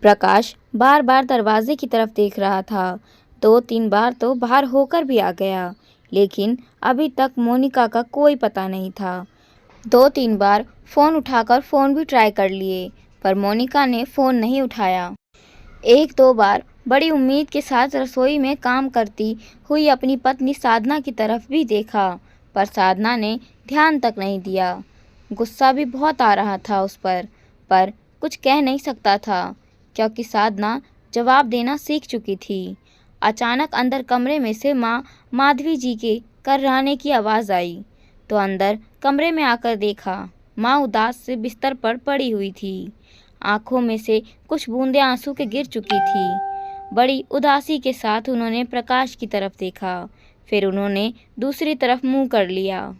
प्रकाश बार बार दरवाजे की तरफ देख रहा था। 2-3 बार तो बाहर होकर भी आ गया, लेकिन अभी तक मोनिका का कोई पता नहीं था। 2-3 बार फ़ोन उठाकर फ़ोन भी ट्राई कर लिए, पर मोनिका ने फ़ोन नहीं उठाया। 1-2 बार बड़ी उम्मीद के साथ रसोई में काम करती हुई अपनी पत्नी साधना की तरफ भी देखा, पर साधना ने ध्यान तक नहीं दिया। गुस्सा भी बहुत आ रहा था उस पर कुछ कह नहीं सकता था, क्योंकि साधना जवाब देना सीख चुकी थी। अचानक अंदर कमरे में से माँ माधवी जी के कर्राने की आवाज़ आई, तो अंदर कमरे में आकर देखा, माँ उदास से बिस्तर पर पड़ी हुई थी। आंखों में से कुछ बूंदें आंसू के गिर चुकी थी। बड़ी उदासी के साथ उन्होंने प्रकाश की तरफ देखा, फिर उन्होंने दूसरी तरफ मुंह कर लिया।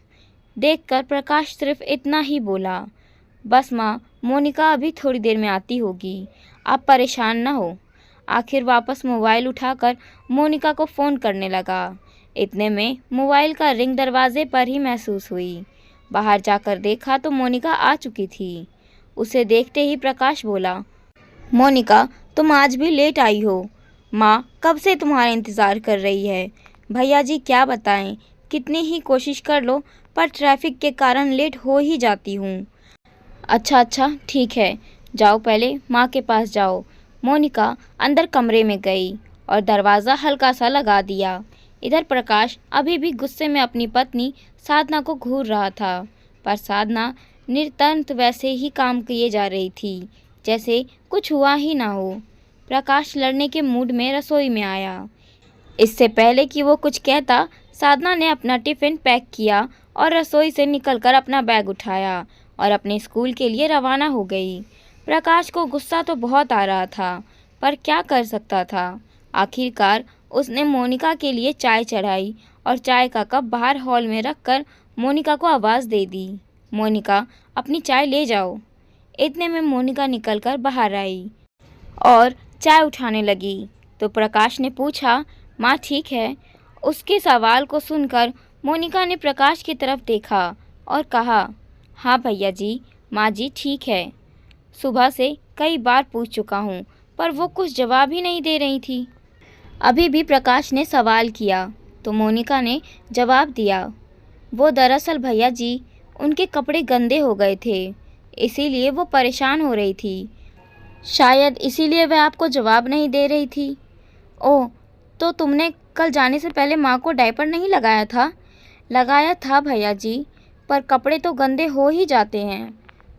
देखकर प्रकाश सिर्फ इतना ही बोला, बस माँ, मोनिका अभी थोड़ी देर में आती होगी, आप परेशान न हो। आखिर वापस मोबाइल उठाकर मोनिका को फ़ोन करने लगा। इतने में मोबाइल का रिंग दरवाजे पर ही महसूस हुई। बाहर जाकर देखा तो मोनिका आ चुकी थी। उसे देखते ही प्रकाश बोला, मोनिका, तुम आज भी लेट आई हो। माँ कब से तुम्हारा इंतज़ार कर रही है। भैया जी क्या बताएं, कितनी ही कोशिश कर लो पर ट्रैफिक के कारण लेट हो ही जाती हूँ। अच्छा ठीक है, जाओ पहले माँ के पास जाओ। मोनिका अंदर कमरे में गई और दरवाज़ा हल्का सा लगा दिया। इधर प्रकाश अभी भी गुस्से में अपनी पत्नी साधना को घूर रहा था, पर साधना निरंतर वैसे ही काम किए जा रही थी, जैसे कुछ हुआ ही ना हो। प्रकाश लड़ने के मूड में रसोई में आया। इससे पहले कि वो कुछ कहता, साधना ने अपना टिफ़िन पैक किया और रसोई से निकलकर अपना बैग उठाया और अपने स्कूल के लिए रवाना हो गई। प्रकाश को गुस्सा तो बहुत आ रहा था, पर क्या कर सकता था। आखिरकार उसने मोनिका के लिए चाय चढ़ाई और चाय का कप बाहर हॉल में रखकर मोनिका को आवाज़ दे दी, मोनिका, अपनी चाय ले जाओ। इतने में मोनिका निकलकर बाहर आई और चाय उठाने लगी, तो प्रकाश ने पूछा, माँ ठीक है। उसके सवाल को सुनकर मोनिका ने प्रकाश की तरफ देखा और कहा, हाँ भैया जी, माँ जी ठीक है। सुबह से कई बार पूछ चुका हूँ, पर वो कुछ जवाब ही नहीं दे रही थी। अभी भी प्रकाश ने सवाल किया, तो मोनिका ने जवाब दिया, वो दरअसल भैया जी, उनके कपड़े गंदे हो गए थे, इसीलिए वो परेशान हो रही थी। शायद इसीलिए वह आपको जवाब नहीं दे रही थी। ओह, तो तुमने कल जाने से पहले माँ को डायपर नहीं लगाया था? लगाया था भैया जी, पर कपड़े तो गंदे हो ही जाते हैं।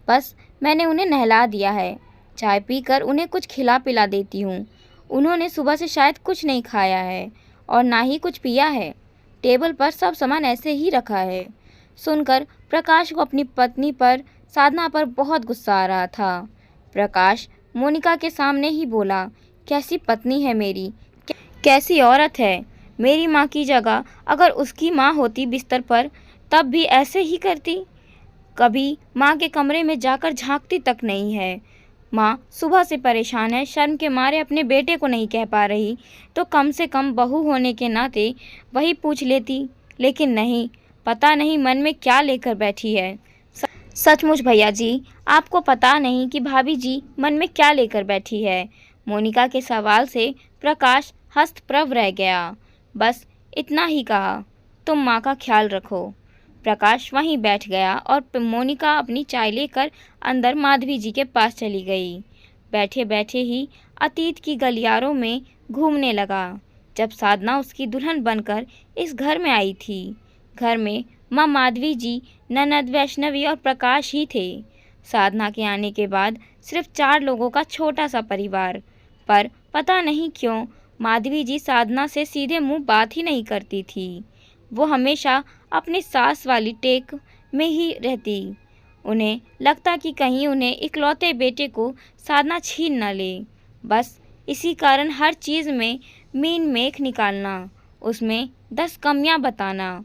बस मैंने उन्हें नहला दिया है। चाय पीकर उन्हें कुछ खिला पिला देती हूँ। उन्होंने सुबह से शायद कुछ नहीं खाया है और ना ही कुछ पिया है। टेबल पर सब सामान ऐसे ही रखा है। सुनकर प्रकाश को अपनी पत्नी पर, साधना पर बहुत गुस्सा आ रहा था। प्रकाश मोनिका के सामने ही बोला, कैसी पत्नी है मेरी, कैसी औरत है। मेरी माँ की जगह अगर उसकी माँ होती बिस्तर पर, तब भी ऐसे ही करती। कभी माँ के कमरे में जाकर झांकती तक नहीं है। माँ सुबह से परेशान है, शर्म के मारे अपने बेटे को नहीं कह पा रही, तो कम से कम बहू होने के नाते वही पूछ लेती, लेकिन नहीं, पता नहीं मन में क्या लेकर बैठी है। सचमुच भैया जी, आपको पता नहीं कि भाभी जी मन में क्या लेकर बैठी है। मोनिका के सवाल से प्रकाश हस्तप्रभ रह गया। बस इतना ही कहा, तुम माँ का ख्याल रखो। प्रकाश वहीं बैठ गया और मोनिका अपनी चाय लेकर अंदर माधवी जी के पास चली गई। बैठे बैठे ही अतीत की गलियारों में घूमने लगा, जब साधना उसकी दुल्हन बनकर इस घर में आई थी। घर में माँ माधवी जी, ननद वैष्णवी और प्रकाश ही थे। साधना के आने के बाद सिर्फ 4 लोगों का छोटा सा परिवार, पर पता नहीं क्यों माधवी जी साधना से सीधे मुंह बात ही नहीं करती थी। वो हमेशा अपनी सास वाली टेक में ही रहती। उन्हें लगता कि कहीं उन्हें इकलौते बेटे को साधना छीन न ले। बस इसी कारण हर चीज़ में मीन मेख निकालना, उसमें 10 कमियां बताना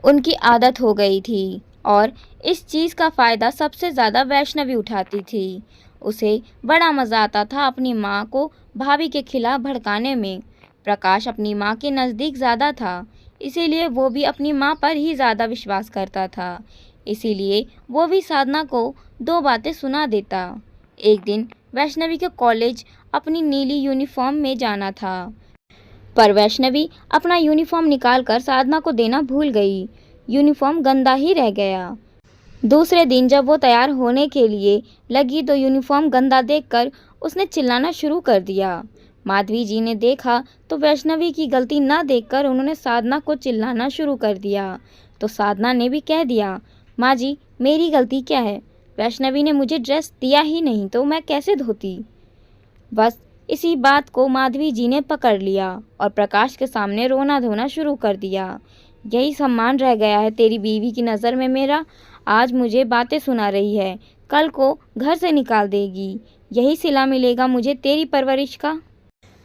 उनकी आदत हो गई थी, और इस चीज़ का फ़ायदा सबसे ज़्यादा वैष्णवी उठाती थी। उसे बड़ा मज़ा आता था अपनी माँ को भाभी के खिलाफ भड़काने में। प्रकाश अपनी माँ के नज़दीक ज़्यादा था, इसीलिए वो भी अपनी माँ पर ही ज़्यादा विश्वास करता था। इसीलिए वो भी साधना को 2 बातें सुना देता। एक दिन वैष्णवी के कॉलेज अपनी नीली यूनिफॉर्म में जाना था, पर वैष्णवी अपना यूनिफॉर्म निकालकर साधना को देना भूल गई। यूनिफॉर्म गंदा ही रह गया। दूसरे दिन जब वो तैयार होने के लिए लगी तो यूनिफॉर्म गंदा देखकर उसने चिल्लाना शुरू कर दिया। माधवी जी ने देखा तो वैष्णवी की गलती न देखकर उन्होंने साधना को चिल्लाना शुरू कर दिया। तो साधना ने भी कह दिया, माँ जी मेरी गलती क्या है? वैष्णवी ने मुझे ड्रेस दिया ही नहीं तो मैं कैसे धोती? बस इसी बात को माधवी जी ने पकड़ लिया और प्रकाश के सामने रोना धोना शुरू कर दिया। यही सम्मान रह गया है तेरी बीवी की नज़र में मेरा। आज मुझे बातें सुना रही है, कल को घर से निकाल देगी। यही सिला मिलेगा मुझे तेरी परवरिश का।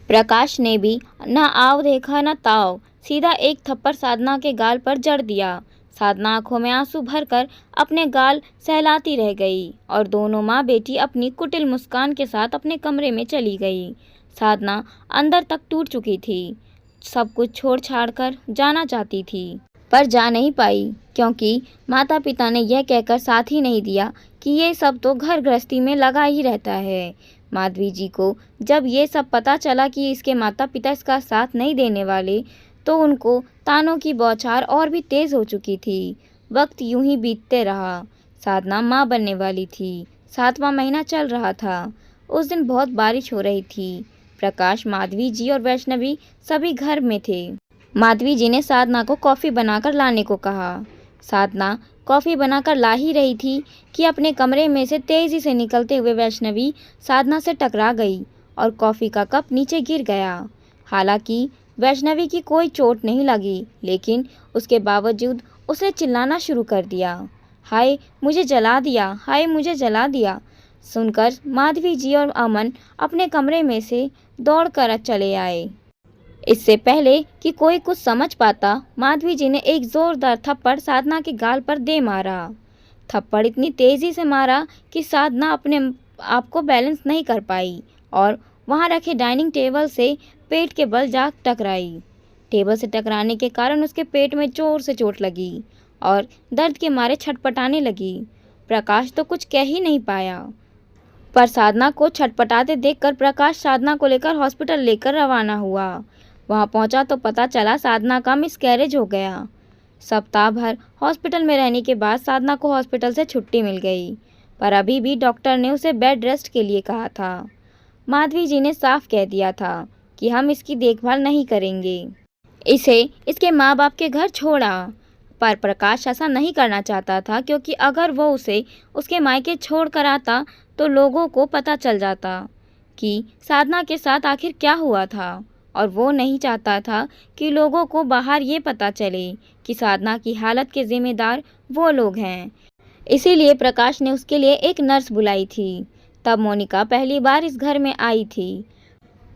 प्रकाश ने भी ना आव देखा ना ताव, सीधा एक थप्पड़ साधना के गाल पर जड़ दिया। साधना आंखों में आंसू भरकर अपने गाल सहलाती रह गई और दोनों माँ बेटी अपनी कुटिल मुस्कान के साथ अपने कमरे में चली गई। साधना अंदर तक टूट चुकी थी, सब कुछ छोड़ छाड़ कर जाना चाहती थी, पर जा नहीं पाई क्योंकि माता पिता ने यह कहकर साथ ही नहीं दिया कि ये सब तो घर गृहस्थी में लगा ही रहता है। माधवी जी को जब ये सब पता चला कि इसके माता पिता इसका साथ नहीं देने वाले, तो उनको तानों की बौछार और भी तेज हो चुकी थी। वक्त यूं ही बीतते रहा। साधना माँ बनने वाली थी। 7वां महीना चल रहा था। उस दिन बहुत बारिश हो रही थी। प्रकाश, माधवी जी और वैष्णवी सभी घर में थे। माधवी जी ने साधना को कॉफ़ी बनाकर लाने को कहा। साधना कॉफ़ी बनाकर ला ही रही थी कि अपने कमरे में से तेज़ी से निकलते हुए वैष्णवी साधना से टकरा गई और कॉफ़ी का कप नीचे गिर गया। हालांकि वैष्णवी की कोई चोट नहीं लगी, लेकिन उसके बावजूद उसने चिल्लाना शुरू कर दिया, हाय मुझे जला दिया, हाय मुझे जला दिया। सुनकर माधवी जी और अमन अपने कमरे में से दौड़कर चले आए। इससे पहले कि कोई कुछ समझ पाता, माधवी जी ने एक जोरदार थप्पड़ साधना के गाल पर दे मारा। थप्पड़ इतनी तेजी से मारा कि साधना अपने आप को बैलेंस नहीं कर पाई और वहां रखे डाइनिंग टेबल से पेट के बल जा टकराई। टेबल से टकराने के कारण उसके पेट में जोर से चोट लगी और दर्द के मारे छटपटाने लगी। प्रकाश तो कुछ कह ही नहीं पाया, पर साधना को छटपटाते देखकर प्रकाश साधना को लेकर हॉस्पिटल लेकर रवाना हुआ। वहां पहुंचा तो पता चला साधना का मिसकैरेज हो गया। सप्ताह भर हॉस्पिटल में रहने के बाद साधना को हॉस्पिटल से छुट्टी मिल गई, पर अभी भी डॉक्टर ने उसे बेड रेस्ट के लिए कहा था। माधवी जी ने साफ कह दिया था कि हम इसकी देखभाल नहीं करेंगे, इसे इसके माँ बाप के घर छोड़ा। पर प्रकाश ऐसा नहीं करना चाहता था, क्योंकि अगर वो उसे उसके मायके छोड़ कर आता तो लोगों को पता चल जाता कि साधना के साथ आखिर क्या हुआ था, और वो नहीं चाहता था कि लोगों को बाहर ये पता चले कि साधना की हालत के जिम्मेदार वो लोग हैं। इसीलिए प्रकाश ने उसके लिए एक नर्स बुलाई थी। तब मोनिका पहली बार इस घर में आई थी।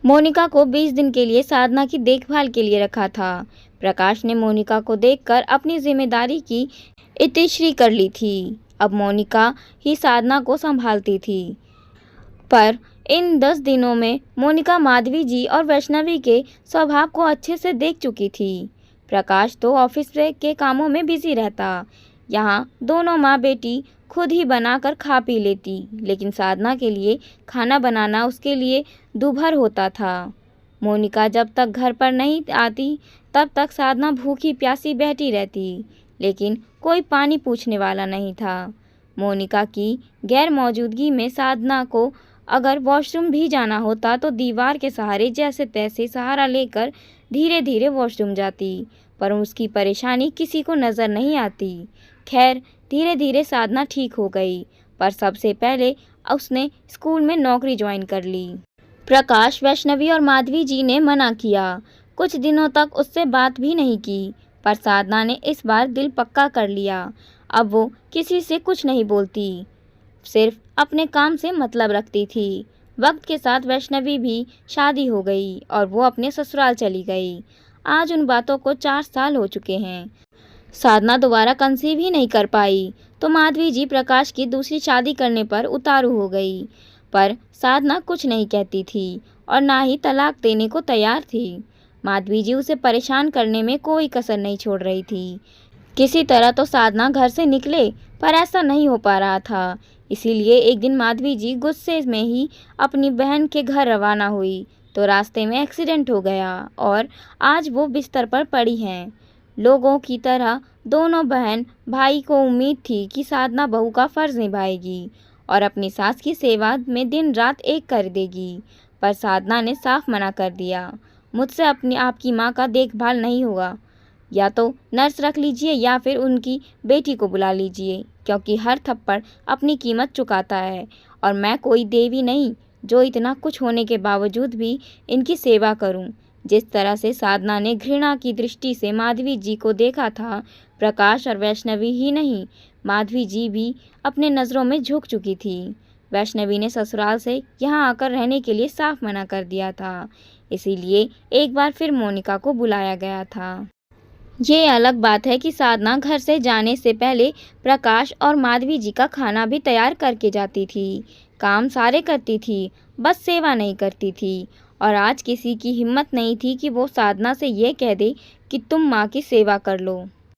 मोनिका को 20 दिन के लिए साधना की देखभाल के लिए रखा था। प्रकाश ने मोनिका को देखकर अपनी जिम्मेदारी की इतिश्री कर ली थी। अब मोनिका ही साधना को संभालती थी। पर इन 10 दिनों में मोनिका माधवी जी और वैष्णवी के स्वभाव को अच्छे से देख चुकी थी। प्रकाश तो ऑफिस के कामों में बिजी रहता। यहाँ दोनों माँ बेटी खुद ही बनाकर खा पी लेती, लेकिन साधना के लिए खाना बनाना उसके लिए दूभर होता था। मोनिका जब तक घर पर नहीं आती तब तक साधना भूखी प्यासी बैठी रहती, लेकिन कोई पानी पूछने वाला नहीं था। मोनिका की गैर मौजूदगी में साधना को अगर वॉशरूम भी जाना होता तो दीवार के सहारे जैसे तैसे सहारा लेकर धीरे धीरे वॉशरूम जाती, पर उसकी परेशानी किसी को नज़र नहीं आती। खैर धीरे धीरे साधना ठीक हो गई, पर सबसे पहले उसने स्कूल में नौकरी ज्वाइन कर ली। प्रकाश, वैष्णवी और माधवी जी ने मना किया। कुछ दिनों तक उससे बात भी नहीं की, पर साधना ने इस बार दिल पक्का कर लिया। अब वो किसी से कुछ नहीं बोलती, सिर्फ अपने काम से मतलब रखती थी। वक्त के साथ वैष्णवी भी शादी हो गई और वो अपने ससुराल चली गई। आज उन बातों को 4 साल हो चुके हैं। साधना दोबारा कंसीव ही नहीं कर पाई तो माधवी जी प्रकाश की दूसरी शादी करने पर उतारू हो गई, पर साधना कुछ नहीं कहती थी और ना ही तलाक देने को तैयार थी। माधवी जी उसे परेशान करने में कोई कसर नहीं छोड़ रही थी। किसी तरह तो साधना घर से निकले, पर ऐसा नहीं हो पा रहा था। इसीलिए एक दिन माधवी जी गुस्से में ही अपनी बहन के घर रवाना हुई तो रास्ते में एक्सीडेंट हो गया और आज वो बिस्तर पर पड़ी हैं। लोगों की तरह दोनों बहन भाई को उम्मीद थी कि साधना बहू का फर्ज निभाएगी और अपनी सास की सेवा में दिन रात एक कर देगी, पर साधना ने साफ मना कर दिया, मुझसे अपनी आपकी माँ का देखभाल नहीं होगा। या तो नर्स रख लीजिए या फिर उनकी बेटी को बुला लीजिए, क्योंकि हर थप्पड़ अपनी कीमत चुकाता है और मैं कोई देवी नहीं जो इतना कुछ होने के बावजूद भी इनकी सेवा करूं। जिस तरह से साधना ने घृणा की दृष्टि से माधवी जी को देखा था, प्रकाश और वैष्णवी ही नहीं, माधवी जी भी अपने नज़रों में झुक चुकी थी। वैष्णवी ने ससुराल से यहाँ आकर रहने के लिए साफ मना कर दिया था, इसीलिए एक बार फिर मोनिका को बुलाया गया था। ये अलग बात है कि साधना घर से जाने से पहले प्रकाश और माधवी जी का खाना भी तैयार करके जाती थी, काम सारे करती थी, बस सेवा नहीं करती थी। और आज किसी की हिम्मत नहीं थी कि वो साधना से ये कह दे कि तुम माँ की सेवा कर लो।